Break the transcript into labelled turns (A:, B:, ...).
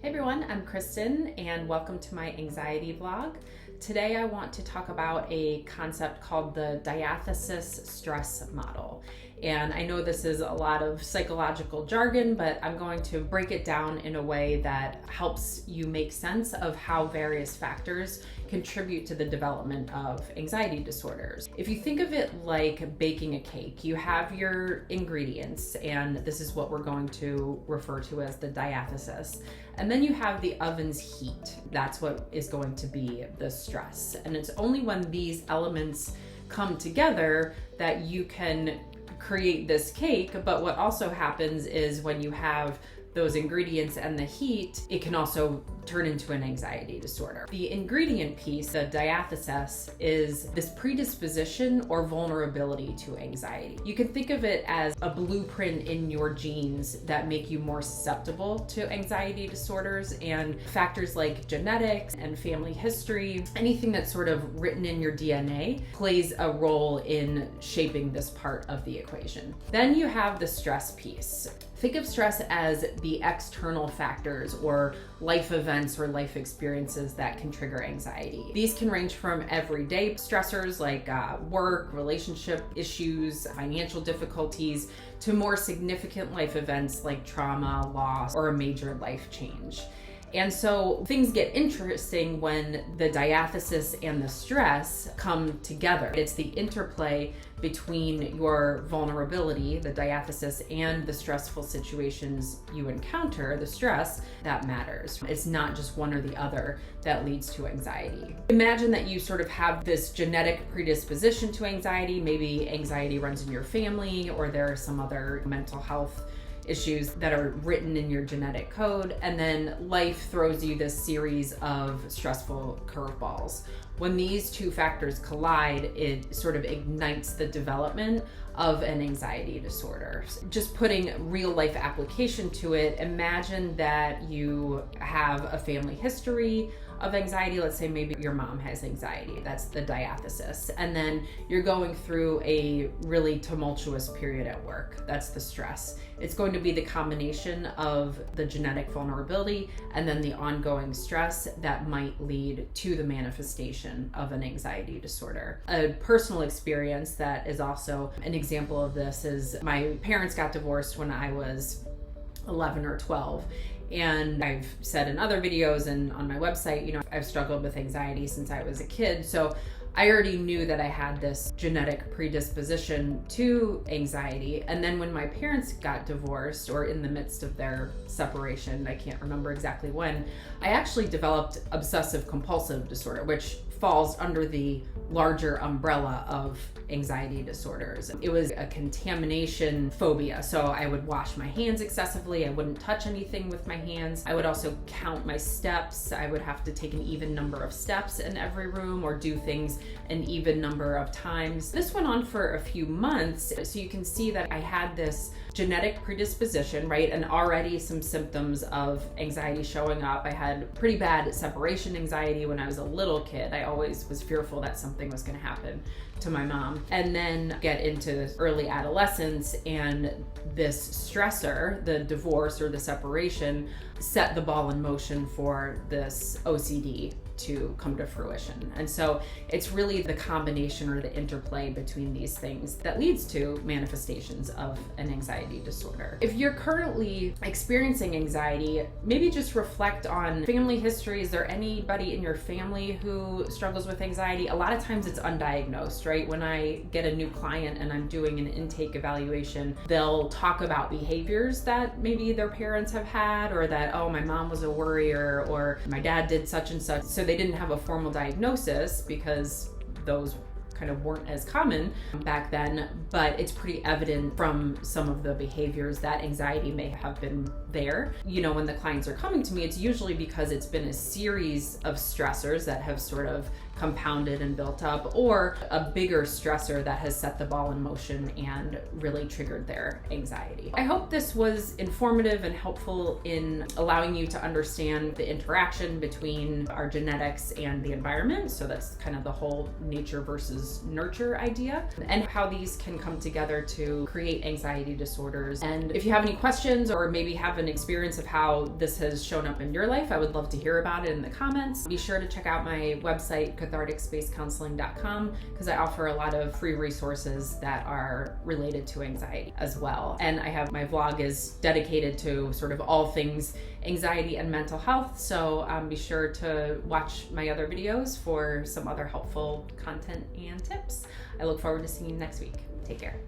A: Hey everyone, I'm Kristen and welcome to my anxiety vlog. Today I want to talk about a concept called the Diathesis-Stress Model. And I know this is a lot of psychological jargon, but I'm going to break it down in a way that helps you make sense of how various factors contribute to the development of anxiety disorders. If you think of it like baking a cake, you have your ingredients, and this is what we're going to refer to as the diathesis. And then you have the oven's heat. That's what is going to be the stress. And it's only when these elements come together that you can create this cake. But what also happens is when you have those ingredients and the heat, it can also turn into an anxiety disorder. The ingredient piece, the diathesis, is this predisposition or vulnerability to anxiety. You can think of it as a blueprint in your genes that make you more susceptible to anxiety disorders, and factors like genetics and family history, anything that's sort of written in your DNA plays a role in shaping this part of the equation. Then you have the stress piece. Think of stress as the external factors or life events or life experiences that can trigger anxiety. These can range from everyday stressors like work, relationship issues, financial difficulties, to more significant life events like trauma, loss, or a major life change. And so things get interesting when the diathesis and the stress come together. It's the interplay between your vulnerability, the diathesis, and the stressful situations you encounter, the stress, that matters. It's not just one or the other that leads to anxiety. Imagine that you sort of have this genetic predisposition to anxiety. Maybe anxiety runs in your family, or there are some other mental health issues that are written in your genetic code, and then life throws you this series of stressful curveballs. When these two factors collide, it sort of ignites the development of an anxiety disorder. Just putting real life application to it, imagine that you have a family history of anxiety. Let's say maybe your mom has anxiety. That's the diathesis. And then you're going through a really tumultuous period at work. That's the stress. It's going to be the combination of the genetic vulnerability and then the ongoing stress that might lead to the manifestation of an anxiety disorder. A personal experience that is also an example of this is my parents got divorced when I was 11 or 12. And I've said in other videos and on my website, I've struggled with anxiety since I was a kid. So I already knew that I had this genetic predisposition to anxiety. And then when my parents got divorced, or in the midst of their separation, I can't remember exactly when, I actually developed obsessive compulsive disorder, which falls under the larger umbrella of anxiety disorders. It was a contamination phobia. So I would wash my hands excessively. I wouldn't touch anything with my hands. I would also count my steps. I would have to take an even number of steps in every room, or do things an even number of times. This went on for a few months. So you can see that I had this genetic predisposition, right? And already some symptoms of anxiety showing up. I had pretty bad separation anxiety when I was a little kid. I always was fearful that something was going to happen to my mom. And then get into early adolescence, and this stressor, the divorce or the separation, set the ball in motion for this OCD to come to fruition. And so it's really the combination or the interplay between these things that leads to manifestations of an anxiety disorder. If you're currently experiencing anxiety, maybe just reflect on family history. Is there anybody in your family who struggles with anxiety? A lot of times it's undiagnosed, right? When I get a new client and I'm doing an intake evaluation, they'll talk about behaviors that maybe their parents have had, or that, oh, my mom was a worrier, or my dad did such and such. So they didn't have a formal diagnosis because those kind of weren't as common back then, but it's pretty evident from some of the behaviors that anxiety may have been there. When the clients are coming to me, it's usually because it's been a series of stressors that have sort of compounded and built up, or a bigger stressor that has set the ball in motion and really triggered their anxiety. I hope this was informative and helpful in allowing you to understand the interaction between our genetics and the environment. So that's kind of the whole nature versus nurture idea, and how these can come together to create anxiety disorders. And if you have any questions or maybe have an experience of how this has shown up in your life, I would love to hear about it in the comments. Be sure to check out my website, catharticspacecounseling.com, because I offer a lot of free resources that are related to anxiety as well. And I have my vlog is dedicated to sort of all things anxiety and mental health. So be sure to watch my other videos for some other helpful content and tips. I look forward to seeing you next week. Take care.